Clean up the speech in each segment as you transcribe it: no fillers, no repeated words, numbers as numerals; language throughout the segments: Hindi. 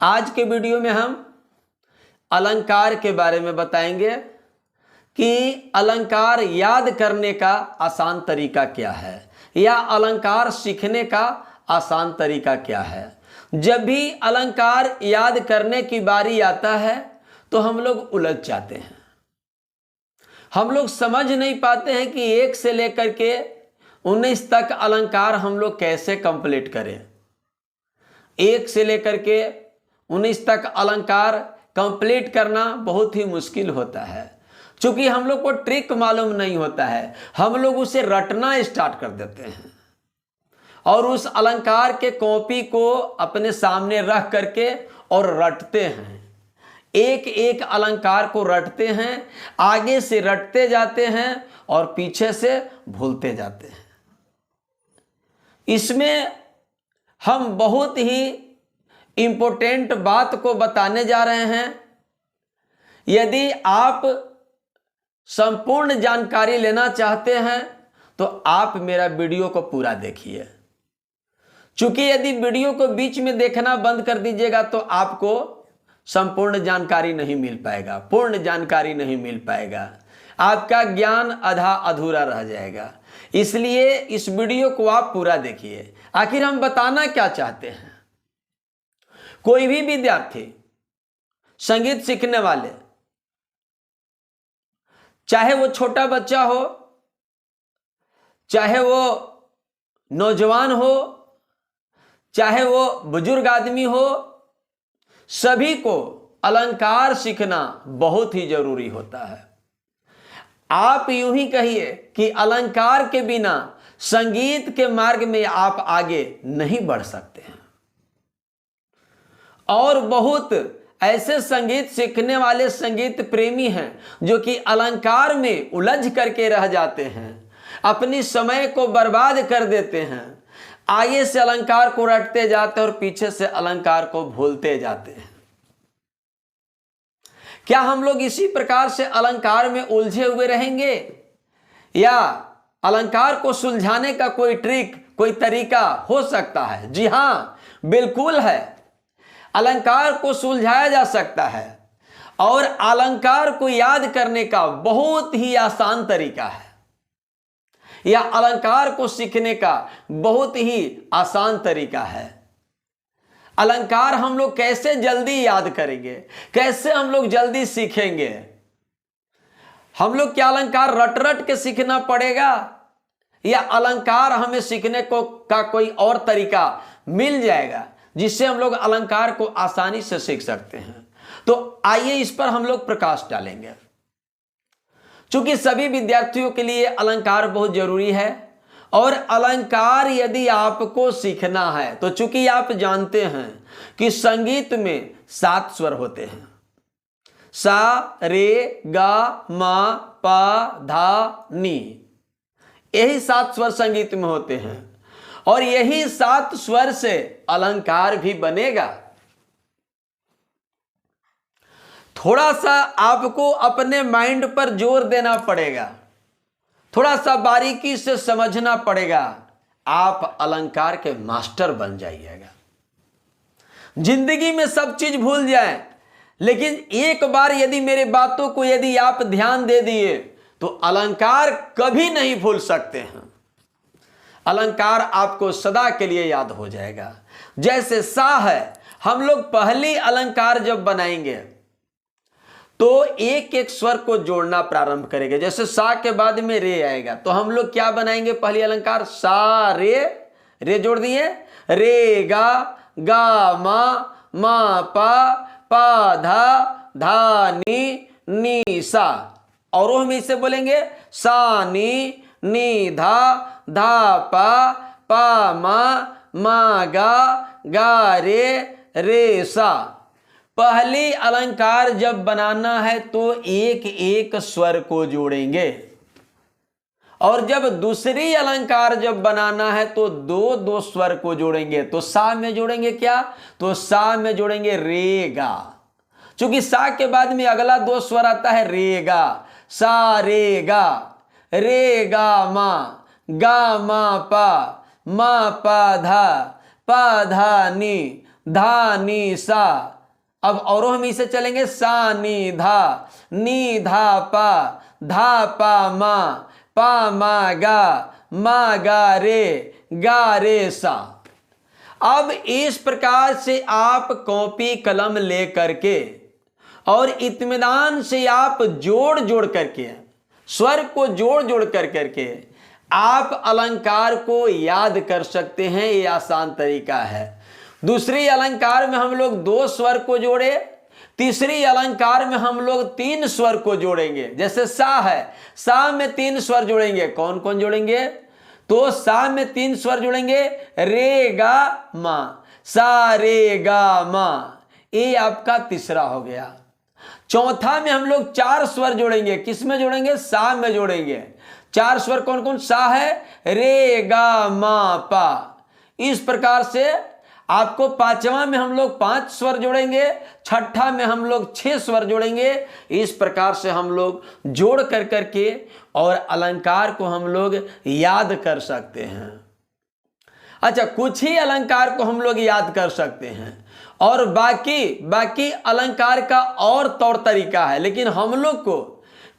आज के वीडियो में हम अलंकार के बारे में बताएंगे कि अलंकार याद करने का आसान तरीका क्या है या अलंकार सीखने का आसान तरीका क्या है। जब भी अलंकार याद करने की बारी आता है तो हम लोग उलझ जाते हैं। हम लोग समझ नहीं पाते हैं कि 1 से लेकर के 19 तक अलंकार हम लोग कैसे कंप्लीट करें। 1 से लेकर के 19 तक अलंकार कंप्लीट करना बहुत ही मुश्किल होता है, क्योंकि हम लोग को ट्रिक मालूम नहीं होता है। हम लोग उसे रटना स्टार्ट कर देते हैं और उस अलंकार के कॉपी को अपने सामने रख करके और रटते हैं। एक एक अलंकार को रटते हैं, आगे से रटते जाते हैं और पीछे से भूलते जाते हैं। इसमें हम बहुत ही इंपॉर्टेंट बात को बताने जा रहे हैं। यदि आप संपूर्ण जानकारी लेना चाहते हैं तो आप मेरा वीडियो को पूरा देखिए, क्योंकि यदि वीडियो को बीच में देखना बंद कर दीजिएगा तो आपको संपूर्ण जानकारी नहीं मिल पाएगा, पूर्ण जानकारी नहीं मिल पाएगा। आपका ज्ञान आधा अधूरा रह जाएगा। इसलिए इस वीडियो को आप पूरा देखिए। आखिर हम बताना क्या चाहते हैं। कोई भी विद्यार्थी, संगीत सीखने वाले, चाहे वो छोटा बच्चा हो, चाहे वो नौजवान हो, चाहे वो बुजुर्ग आदमी हो, सभी को अलंकार सीखना बहुत ही जरूरी होता है। आप यूं ही कहिए कि अलंकार के बिना संगीत के मार्ग में आप आगे नहीं बढ़ सकते हैं। और बहुत ऐसे संगीत सीखने वाले संगीत प्रेमी हैं जो कि अलंकार में उलझ करके रह जाते हैं, अपनी समय को बर्बाद कर देते हैं। आगे से अलंकार को रटते जाते हैं और पीछे से अलंकार को भूलते जाते हैं। क्या हम लोग इसी प्रकार से अलंकार में उलझे हुए रहेंगे या अलंकार को सुलझाने का कोई ट्रिक, कोई तरीका हो सकता है? जी हां, बिल्कुल है। अलंकार को सुलझाया जा सकता है और अलंकार को याद करने का बहुत ही आसान तरीका है या अलंकार को सीखने का बहुत ही आसान तरीका है। अलंकार हम लोग कैसे जल्दी याद करेंगे, कैसे हम लोग जल्दी सीखेंगे? हम लोग क्या अलंकार रट रट के सीखना पड़ेगा या अलंकार हमें सीखने को का कोई और तरीका मिल जाएगा जिससे हम लोग अलंकार को आसानी से सीख सकते हैं? तो आइए इस पर हम लोग प्रकाश डालेंगे। चूंकि सभी विद्यार्थियों के लिए अलंकार बहुत जरूरी है और अलंकार यदि आपको सीखना है तो चूंकि आप जानते हैं कि संगीत में 7 स्वर होते हैं, सा, रे, गा, मा, पा, धा, नी। यही 7 स्वर संगीत में होते हैं और यही 7 स्वर से अलंकार भी बनेगा। थोड़ा सा आपको अपने माइंड पर जोर देना पड़ेगा, थोड़ा सा बारीकी से समझना पड़ेगा, आप अलंकार के मास्टर बन जाइएगा। जिंदगी में सब चीज भूल जाएं, लेकिन एक बार यदि मेरे बातों को यदि आप ध्यान दे दिए तो अलंकार कभी नहीं भूल सकते हैं। अलंकार आपको सदा के लिए याद हो जाएगा। जैसे सा है, हम लोग पहली अलंकार जब बनाएंगे तो एक एक स्वर को जोड़ना प्रारंभ करेंगे। जैसे सा के बाद में रे आएगा तो हम लोग क्या बनाएंगे? पहली अलंकार सा रे, रे जोड़ दिए, रे गा मा पा धा नी सा। और हम इसे बोलेंगे सा नी धा पा मा गा रे सा। पहली अलंकार जब बनाना है तो एक एक स्वर को जोड़ेंगे और जब दूसरी अलंकार जब बनाना है तो 2-2 स्वर को जोड़ेंगे। तो सा में जोड़ेंगे क्या? तो सा में जोड़ेंगे रेगा, क्योंकि सा के बाद में अगला 2 स्वर आता है रेगा। सा रेगा मा पा धा नी धा नी सा। अब औरों हम इसे चलेंगे, सा नी धा पा मा गा रे सा। अब इस प्रकार से आप कॉपी कलम ले करके और इत्मीनान से आप जोड़ जोड़ करके, स्वर को जोड़ जोड़ करके आप अलंकार को याद कर सकते हैं। ये आसान तरीका है। दूसरी अलंकार में हम लोग 2 स्वर को जोड़े, तीसरी अलंकार में हम लोग 3 स्वर को जोड़ेंगे। जैसे सा है, सा में 3 स्वर जोड़ेंगे। कौन कौन जोड़ेंगे? तो सा में 3 स्वर जोड़ेंगे, रे गा मा, सा रे गा मा। ये आपका तीसरा हो गया। चौथा में हम लोग 4 स्वर जोड़ेंगे। किस में जोड़ेंगे? सा में जोड़ेंगे। 4 स्वर कौन कौन? सा है, रे गा मा पा। इस प्रकार से आपको पांचवा में हम लोग 5 स्वर जोड़ेंगे, छठा में हम लोग 6 स्वर जोड़ेंगे। इस प्रकार से हम लोग जोड़ कर करके और अलंकार को हम लोग याद कर सकते हैं। अच्छा, कुछ ही अलंकार को हम लोग याद कर सकते हैं और बाकी अलंकार का और तौर तरीका है, लेकिन हम लोग को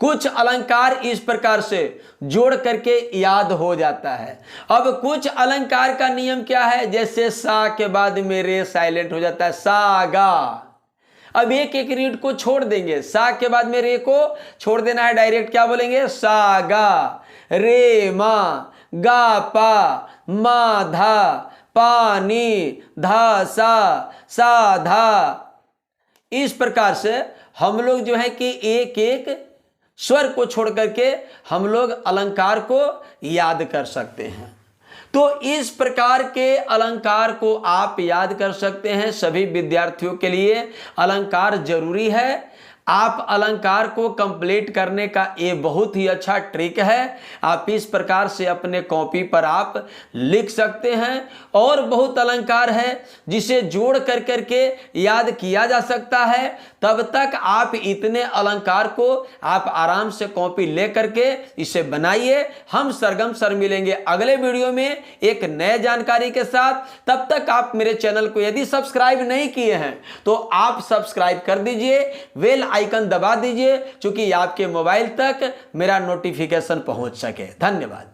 कुछ अलंकार इस प्रकार से जोड़ करके याद हो जाता है। अब कुछ अलंकार का नियम क्या है? जैसे सा के बाद में रे साइलेंट हो जाता है, सा गा। अब एक एक रीड को छोड़ देंगे, सा के बाद में रे को छोड़ देना है, डायरेक्ट क्या बोलेंगे? सा गा, रे मा, गा पा, मा धा, पा नी, धा सा धा। इस प्रकार से हम लोग जो है कि एक एक स्वर को छोड़ करके हम लोग अलंकार को याद कर सकते हैं। तो इस प्रकार के अलंकार को आप याद कर सकते हैं। सभी विद्यार्थियों के लिए अलंकार जरूरी है। आप अलंकार को कंप्लीट करने का ये बहुत ही अच्छा ट्रिक है। आप इस प्रकार से अपने कॉपी पर आप लिख सकते हैं। और बहुत अलंकार है जिसे जोड़ कर करके याद किया जा सकता है। तब तक आप इतने अलंकार को आप आराम से कॉपी ले करके इसे बनाइए। हम सरगम सर मिलेंगे अगले वीडियो में एक नए जानकारी के साथ। तब तक आप मेरे चैनल को यदि सब्सक्राइब नहीं किए हैं तो आप सब्सक्राइब कर दीजिए, बेल आइकन दबा दीजिए, क्योंकि आपके मोबाइल तक मेरा नोटिफिकेशन पहुंच सके। धन्यवाद।